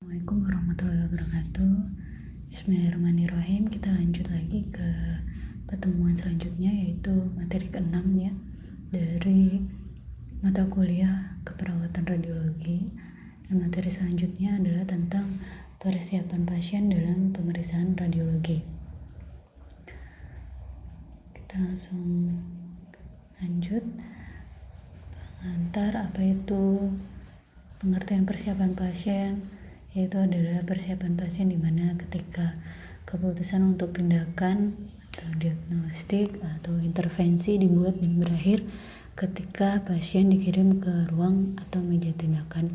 Assalamualaikum warahmatullahi wabarakatuh. Bismillahirrahmanirrahim. Kita lanjut lagi ke pertemuan selanjutnya, yaitu materi ke-6 ya, dari mata kuliah keperawatan radiologi. Dan materi selanjutnya adalah tentang persiapan pasien dalam pemeriksaan radiologi. Kita langsung lanjut. Pengantar, apa itu pengertian persiapan pasien? Yaitu adalah persiapan pasien di mana ketika keputusan untuk tindakan atau diagnostik atau intervensi dibuat dan berakhir ketika pasien dikirim ke ruang atau meja tindakan.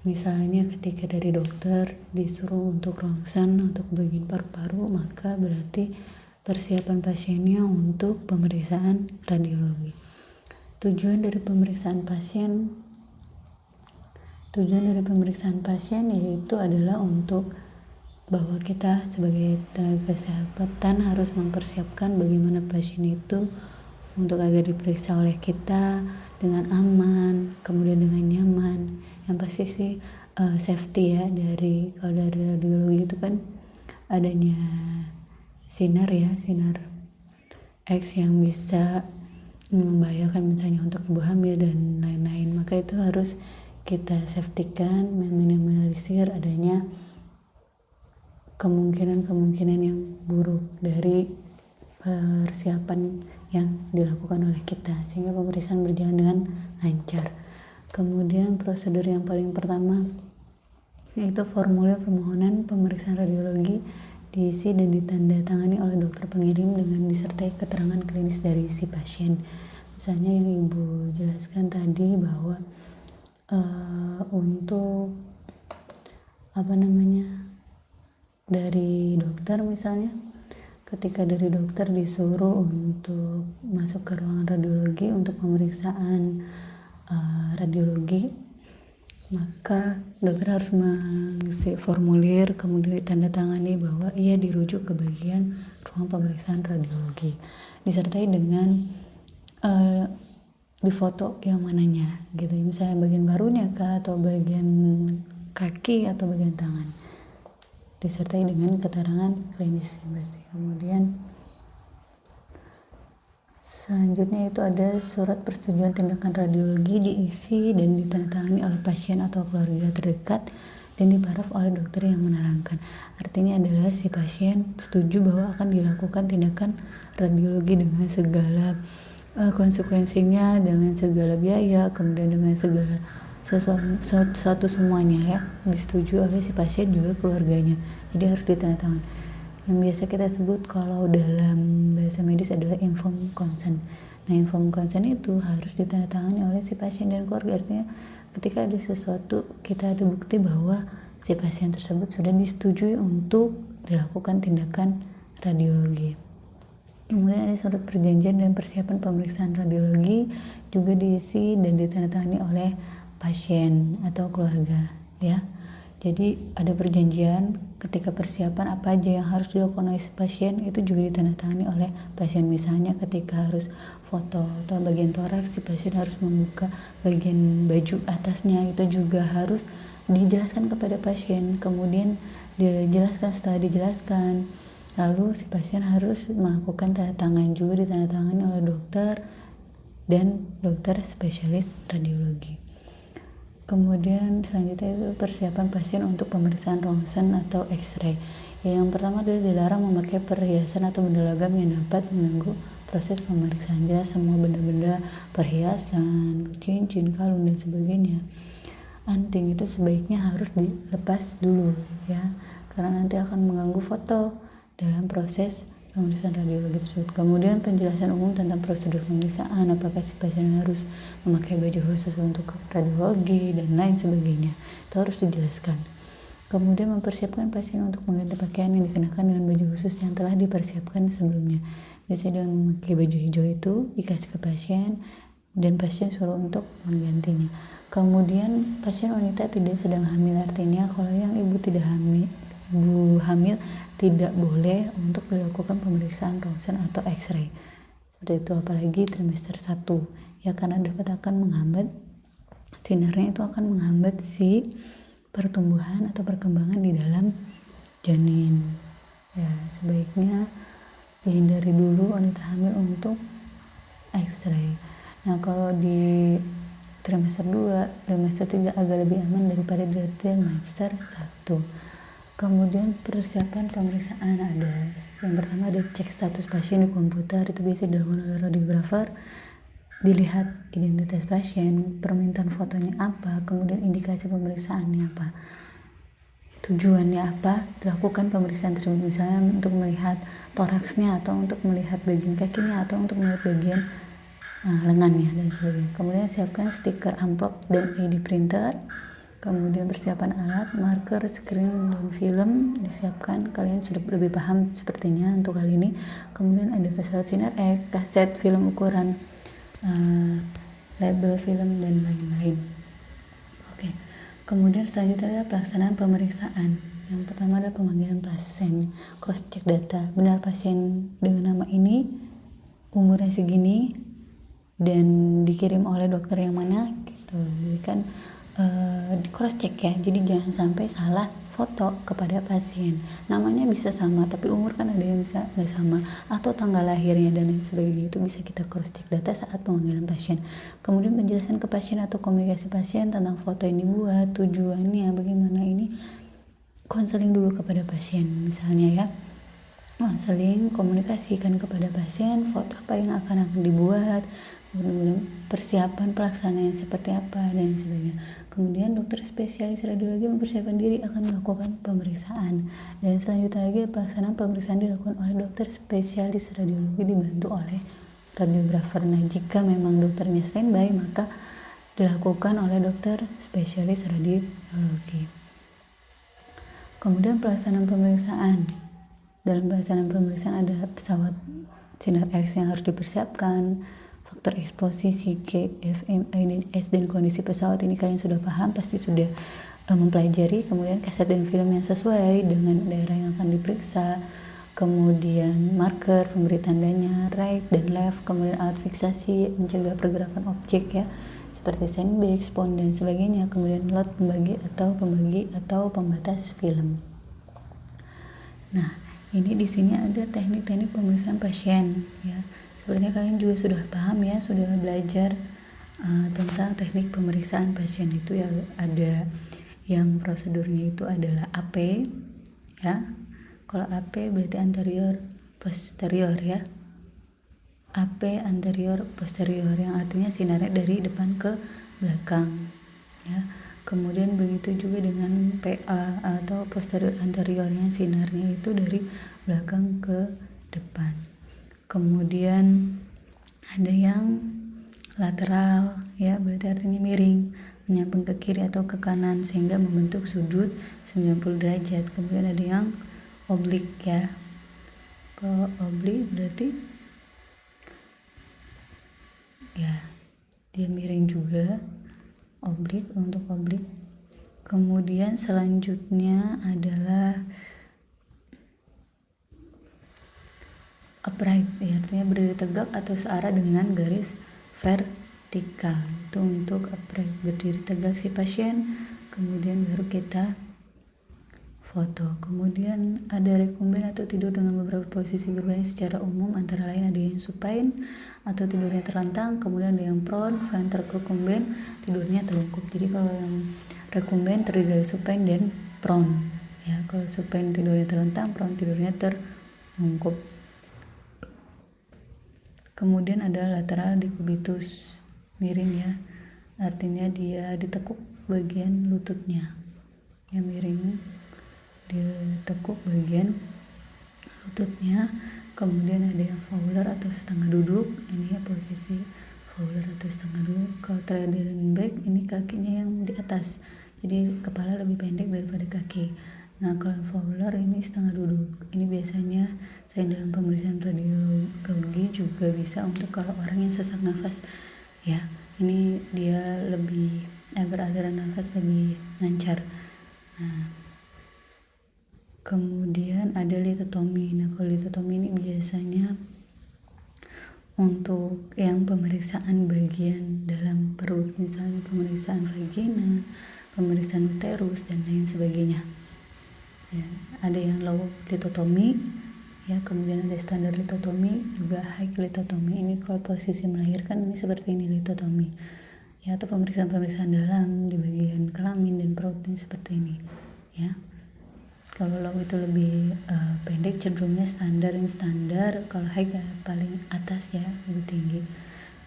Misalnya ketika dari dokter disuruh untuk rongsen untuk bagian paru-paru, maka berarti persiapan pasiennya untuk pemeriksaan radiologi. Tujuan dari pemeriksaan pasien yaitu adalah untuk bahwa kita sebagai tenaga kesehatan harus mempersiapkan bagaimana pasien itu untuk agar diperiksa oleh kita dengan aman, kemudian dengan nyaman. Yang pasti sih safety ya, kalau dari radiologi itu kan adanya sinar X yang bisa membahayakan misalnya untuk ibu hamil dan lain-lain, maka itu harus kita safety-kan, meminimalisir adanya kemungkinan yang buruk dari persiapan yang dilakukan oleh kita sehingga pemeriksaan berjalan dengan lancar. Kemudian prosedur yang paling pertama yaitu formulir permohonan pemeriksaan radiologi diisi dan ditandatangani oleh dokter pengirim dengan disertai keterangan klinis dari si pasien. Misalnya yang ibu jelaskan tadi bahwa untuk dari dokter, misalnya ketika dari dokter disuruh untuk masuk ke ruangan radiologi untuk pemeriksaan radiologi, maka dokter harus mengisi formulir kemudian ditandatangani bahwa ia dirujuk ke bagian ruang pemeriksaan radiologi, disertai dengan di foto yang mananya gitu, misalnya bagian barunya kah, atau bagian kaki atau bagian tangan, disertai dengan keterangan klinis yang pasti. Kemudian selanjutnya itu ada surat persetujuan tindakan radiologi, diisi dan ditandatangani oleh pasien atau keluarga terdekat dan diparaf oleh dokter yang menerangkan. Artinya adalah si pasien setuju bahwa akan dilakukan tindakan radiologi dengan segala konsekuensinya, dengan segala biaya, kemudian dengan segala sesuatu semuanya ya, disetujui oleh si pasien juga keluarganya. Jadi harus ditandatangani. Yang biasa kita sebut kalau dalam bahasa medis adalah informed consent. Nah, informed consent itu harus ditandatangani oleh si pasien dan keluarga. Artinya ketika ada sesuatu, kita ada bukti bahwa si pasien tersebut sudah disetujui untuk dilakukan tindakan radiologi. Kemudian ada surat perjanjian dan persiapan pemeriksaan radiologi, juga diisi dan ditandatangani oleh pasien atau keluarga ya. Jadi ada perjanjian ketika persiapan apa aja yang harus dilakukan oleh si pasien, itu juga ditandatangani oleh pasien. Misalnya ketika harus foto atau bagian toraks, si pasien harus membuka bagian baju atasnya, itu juga harus dijelaskan kepada pasien. Kemudian dijelaskan, setelah dijelaskan lalu si pasien harus melakukan tanda tangan, juga ditandatangani oleh dokter dan dokter spesialis radiologi. Kemudian selanjutnya itu persiapan pasien untuk pemeriksaan rongsen atau X-ray. Yang pertama adalah dilarang memakai perhiasan atau benda logam yang dapat mengganggu proses pemeriksaan. Jelas semua benda-benda perhiasan, cincin, kalung dan sebagainya, anting itu sebaiknya harus dilepas dulu ya, karena nanti akan mengganggu foto dalam proses pemeriksaan radiologi tersebut. Kemudian penjelasan umum tentang prosedur pemeriksaan, apakah si pasien harus memakai baju khusus untuk radiologi dan lain sebagainya, itu harus dijelaskan. Kemudian mempersiapkan pasien untuk mengganti pakaian yang dikenakan dengan baju khusus yang telah dipersiapkan sebelumnya. Biasanya dengan memakai baju hijau itu dikasih ke pasien dan pasien suruh untuk menggantinya. Kemudian pasien wanita tidak sedang hamil, artinya kalau yang ibu hamil tidak boleh untuk dilakukan pemeriksaan rongsen atau X-ray seperti itu, apalagi trimester 1 ya, karena dapat akan menghambat sinarnya, itu akan menghambat si pertumbuhan atau perkembangan di dalam janin. Ya, sebaiknya dihindari dulu wanita hamil untuk X-ray. Nah, kalau di trimester 2, trimester 3 agak lebih aman daripada di trimester 1. Kemudian persiapan pemeriksaan ada, yang pertama ada cek status pasien di komputer, itu bisa dilakukan oleh radiografer. Dilihat identitas pasien, permintaan fotonya apa, kemudian indikasi pemeriksaannya apa, tujuannya apa, dilakukan pemeriksaan tersebut, misalnya untuk melihat toraksnya atau untuk melihat bagian kakinya atau untuk melihat bagian lengannya dan sebagainya. Kemudian siapkan stiker amplop dan ID printer. Kemudian persiapan alat, marker, screen, dan film disiapkan. Kalian sudah lebih paham sepertinya untuk hal ini. Kemudian ada pesawat sinar X, kaset film ukuran, label film, dan lain-lain. Oke. Kemudian selanjutnya adalah pelaksanaan pemeriksaan. Yang pertama adalah pemanggilan pasien, cross check data. Benar pasien dengan nama ini, umurnya segini, dan dikirim oleh dokter yang mana gitu. Jadi kan di cross check ya, jadi jangan sampai salah foto kepada pasien. Namanya bisa sama tapi umur kan ada yang bisa nggak sama, atau tanggal lahirnya dan lain sebagainya. Itu bisa kita cross check data saat pemanggilan pasien. Kemudian penjelasan ke pasien atau komunikasi pasien tentang foto yang dibuat, tujuannya bagaimana, ini konseling dulu kepada pasien. Misalnya ya, konseling, komunikasikan kepada pasien foto apa yang akan dibuat, kemudian persiapan pelaksanaan seperti apa dan sebagainya. Kemudian dokter spesialis radiologi mempersiapkan diri akan melakukan pemeriksaan. Dan selanjutnya lagi pelaksanaan pemeriksaan dilakukan oleh dokter spesialis radiologi dibantu oleh radiografer. Nah, jika memang dokternya standby maka dilakukan oleh dokter spesialis radiologi. Kemudian pelaksanaan pemeriksaan. Dalam pelaksanaan pemeriksaan ada pesawat sinar X yang harus dipersiapkan, faktor eksposisi K, FM, I, dan S, dan kondisi pesawat ini kalian sudah paham, pasti sudah mempelajari. Kemudian kaset dan film yang sesuai dengan daerah yang akan diperiksa, kemudian marker, pemberi tandanya, right dan left, kemudian alat fiksasi mencegah pergerakan objek ya, seperti sandbag, spons, dan sebagainya. Kemudian lot pembagi atau pembatas film. Nah, ini di sini ada teknik-teknik pemeriksaan pasien ya. Sepertinya kalian juga sudah paham ya, sudah belajar tentang teknik pemeriksaan pasien. Itu ya, ada yang prosedurnya itu adalah AP ya. Kalau AP berarti anterior posterior ya. AP anterior posterior, yang artinya sinarnya dari depan ke belakang ya. Kemudian begitu juga dengan PA atau posterior anterior, yang sinarnya itu dari belakang ke depan. Kemudian ada yang lateral ya, berarti artinya miring, menyamping ke kiri atau ke kanan sehingga membentuk sudut 90 derajat. Kemudian ada yang oblik ya. Kalau oblik berarti ya dia miring juga, oblik, untuk oblik. Kemudian selanjutnya adalah upright ya, artinya berdiri tegak atau searah dengan garis vertikal. Itu untuk upright, berdiri tegak si pasien, kemudian baru kita foto. Kemudian ada recumbent atau tidur dengan beberapa posisi berbeda secara umum, antara lain ada yang supine atau tidurnya terlentang, kemudian ada yang prone, frontal recumbent, tidurnya telungkup. Jadi kalau yang recumbent terdiri dari supine dan prone ya. Kalau supine tidurnya terlentang, prone tidurnya terlungkup. Kemudian ada lateral decubitus, miring ya, artinya dia ditekuk bagian lututnya ya, miring, ditekuk bagian lututnya. Kemudian ada yang fowler atau setengah duduk, ini ya posisi fowler atau setengah duduk. Kalau Trendelenburg back, ini kakinya yang di atas, jadi kepala lebih pendek daripada kaki. Nah, kalau fowler ini setengah duduk. Ini biasanya selain dalam pemeriksaan radiologi juga bisa untuk kalau orang yang sesak nafas ya. Ini dia lebih agar aliran nafas lebih lancar. Nah, kemudian ada lithotomy. Nah, kalau lithotomy ini biasanya untuk yang pemeriksaan bagian dalam perut, misalnya pemeriksaan vagina, pemeriksaan uterus dan lain sebagainya. Ya, ada yang low litotomi, ya, kemudian ada standar litotomi, juga high litotomi. Ini kalau posisi melahirkan ini seperti ini litotomi, ya, atau pemeriksaan dalam di bagian kelamin dan perutnya seperti ini, ya. Kalau low itu lebih pendek, cenderungnya standar. Kalau high paling atas, ya, lebih tinggi.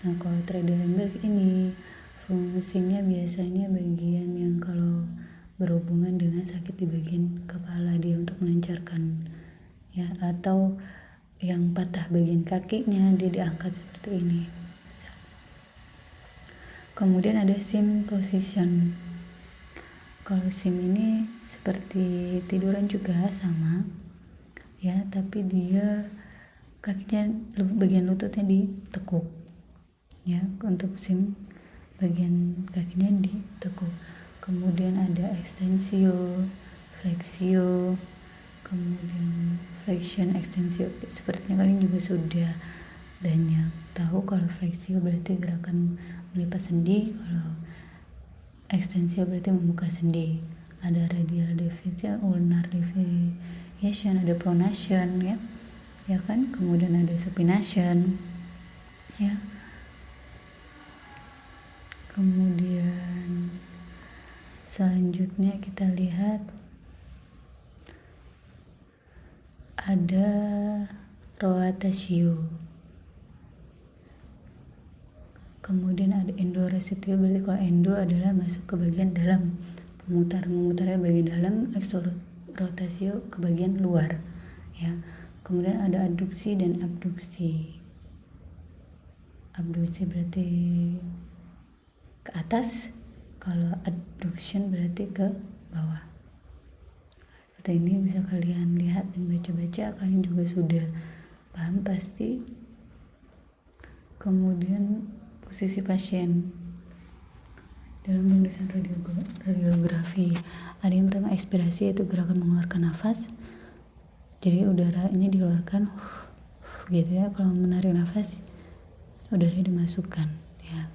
Nah, kalau Trendelenburg ini fungsinya biasanya bagian yang kalau berhubungan dengan sakit di bagian kepala dia untuk melancarkan, ya, atau yang patah bagian kakinya dia diangkat seperti ini. Kemudian ada sim position. Kalau sim ini seperti tiduran juga sama, ya, tapi dia kakinya bagian lututnya ditekuk, ya, untuk sim bagian kakinya ditekuk. Kemudian ada extensio, flexio, kemudian flexion, extensio. Sepertinya kalian juga sudah banyak tahu kalau flexio berarti gerakan melipat sendi, kalau extensio berarti membuka sendi. Ada radial deviation, ulnar deviation, ada pronation, ya kan. Kemudian ada supination, ya. Kemudian selanjutnya kita lihat ada rotatio. Kemudian ada endorectio, berarti kalau endo adalah masuk ke bagian dalam, memutarnya bagian dalam, rotatio ke bagian luar, ya. Kemudian ada adduksi dan abduksi. Abduksi berarti ke atas, kalau adduction berarti ke bawah. Seperti ini bisa kalian lihat dan baca-baca, kalian juga sudah paham pasti. Kemudian posisi pasien dalam pemeriksaan radiografi, ada yang pertama ekspirasi, yaitu gerakan mengeluarkan nafas, jadi udaranya dikeluarkan gitu, ya. Kalau menarik nafas, udaranya dimasukkan, ya.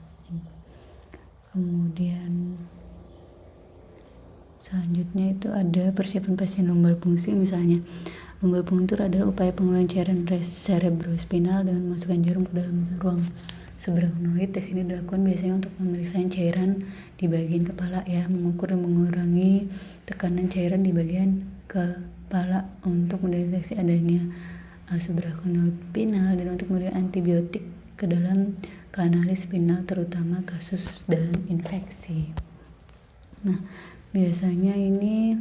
Kemudian selanjutnya itu ada persiapan pasien lumbal pungsi. Misalnya lumbal pungtur adalah upaya pengeluaran cairan cerebrospinal dengan memasukkan jarum ke dalam ruang subarachnoid. Tes ini dilakukan biasanya untuk pemeriksaan cairan di bagian kepala, ya, mengukur dan mengurangi tekanan cairan di bagian kepala untuk mendeteksi adanya subarachnoid spinal dan untuk memberikan antibiotik ke dalam kanalis spinal, terutama kasus dalam infeksi. Nah, biasanya ini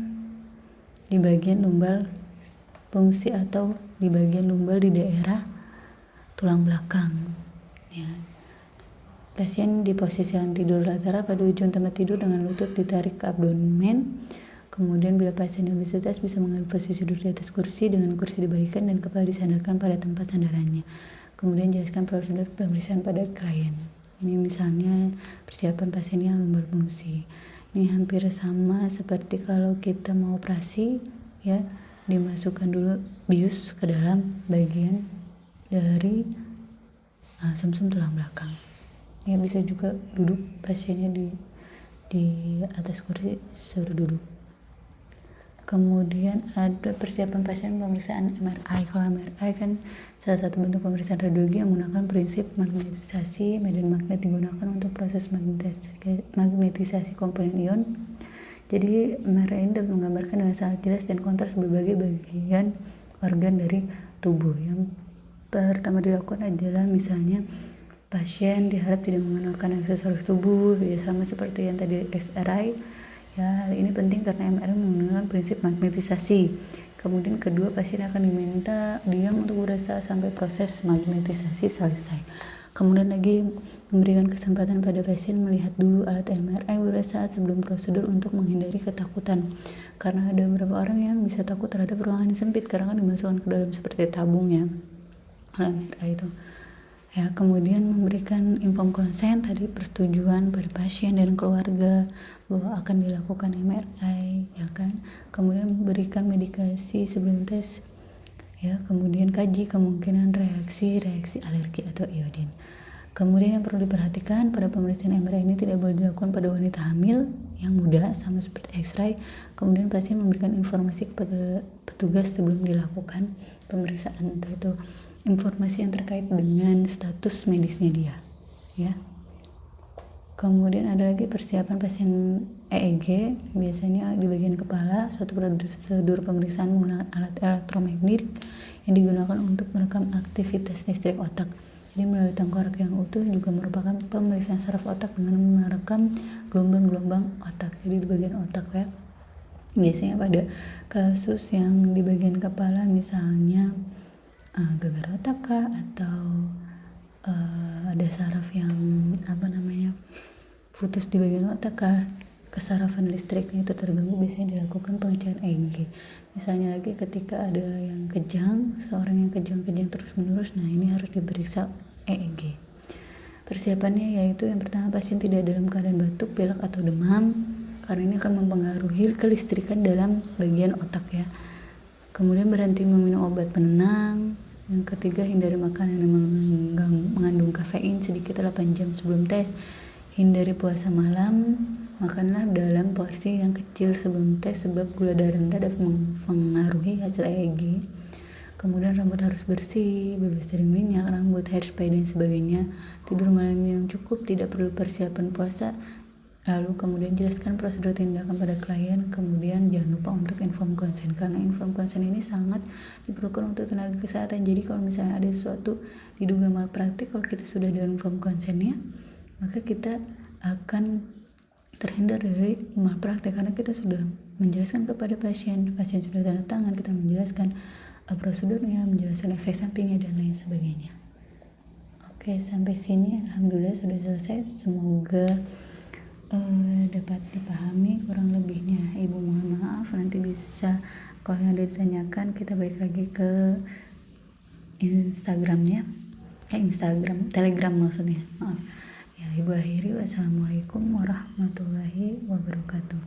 di bagian lumbal pungsi atau di bagian lumbal di daerah tulang belakang, ya. Pasien di posisi tidur lateral pada ujung tempat tidur dengan lutut ditarik ke abdomen. Kemudian bila pasien obesitas bisa mengambil posisi duduk di atas kursi dengan kursi dibalikan dan kepala disandarkan pada tempat sandarannya. Kemudian jelaskan prosedur pemeriksaan pada klien. Ini misalnya persiapan pasien yang lumbal pungsi. Ini hampir sama seperti kalau kita mau operasi, ya, dimasukkan dulu bius ke dalam bagian dari sumsum tulang belakang. Ya, bisa juga duduk pasiennya di atas kursi, suruh duduk. Kemudian ada persiapan pasien pemeriksaan MRI. Kalau MRI kan salah satu bentuk pemeriksaan radiologi yang menggunakan prinsip magnetisasi. Medan magnet digunakan untuk proses magnetisasi komponen ion. Jadi MRI ini dapat menggambarkan dengan sangat jelas dan kontras berbagai bagian organ dari tubuh. Yang pertama dilakukan adalah misalnya pasien diharap tidak mengenalkan aksesoris tubuh, ya, sama seperti yang tadi XRI. Ya, hal ini penting karena MRI menggunakan prinsip magnetisasi. Kemudian kedua, pasien akan diminta diam untuk berusaha sampai proses magnetisasi selesai. Kemudian lagi memberikan kesempatan pada pasien melihat dulu alat MRI beberapa saat sebelum prosedur untuk menghindari ketakutan. Karena ada beberapa orang yang bisa takut terhadap ruangan yang sempit karena kan dimasukkan ke dalam seperti tabung, ya, alat MRI itu. Ya, kemudian memberikan inform konsen, tadi persetujuan pada pasien dan keluarga bahwa akan dilakukan MRI, ya kan. Kemudian memberikan medikasi sebelum tes, ya. Kemudian kaji kemungkinan reaksi alergi atau iodin. Kemudian yang perlu diperhatikan pada pemeriksaan MRI ini tidak boleh dilakukan pada wanita hamil yang muda sama seperti X-ray. Kemudian pasien memberikan informasi kepada petugas sebelum dilakukan pemeriksaan, entah itu informasi yang terkait dengan status medisnya dia, ya. Kemudian ada lagi persiapan pasien EEG, biasanya di bagian kepala. Suatu prosedur pemeriksaan menggunakan alat elektromagnetik yang digunakan untuk merekam aktivitas listrik otak. Jadi melalui tengkorak yang utuh juga merupakan pemeriksaan saraf otak dengan merekam gelombang-gelombang otak. Jadi di bagian otak, ya. Biasanya pada kasus yang di bagian kepala, misalnya gegar otak kah, atau ada saraf yang putus di bagian otak kah, kesarafan listriknya itu terganggu, biasanya dilakukan pengecekan EEG. Misalnya lagi ketika ada yang kejang, seorang yang kejang-kejang terus-menerus, nah ini harus diperiksa EEG. Persiapannya yaitu yang pertama, pasien tidak dalam keadaan batuk, pilek atau demam, karena ini akan mempengaruhi kelistrikan dalam bagian otak, ya. Kemudian berhenti meminum obat penenang. Yang ketiga, hindari makanan yang mengandung kafein sedikit 8 jam sebelum tes. Hindari puasa malam, makanlah dalam porsi yang kecil sebelum tes sebab gula darah rendah dapat mempengaruhi hasil EEG. Kemudian rambut harus bersih, bebas dari minyak, rambut, hairspray dan sebagainya. Tidur malam yang cukup, tidak perlu persiapan puasa. Lalu kemudian jelaskan prosedur tindakan pada klien. Kemudian jangan lupa untuk inform konsen, karena inform konsen ini sangat diperlukan untuk tenaga kesehatan. Jadi kalau misalnya ada sesuatu diduga malpraktik, kalau kita sudah dalam inform konsennya, maka kita akan terhindar dari malpraktek, karena kita sudah menjelaskan kepada pasien sudah tanda tangan, kita menjelaskan prosedurnya, menjelaskan efek sampingnya dan lain sebagainya. Oke, sampai sini alhamdulillah sudah selesai. Semoga dapat dipahami. Kurang lebihnya Ibu mohon maaf. Nanti bisa kalau yang ada ditanyakan, kita balik lagi ke Instagramnya, Telegram maksudnya, maaf. Ya, Ibu akhiri, wassalamualaikum warahmatullahi wabarakatuh.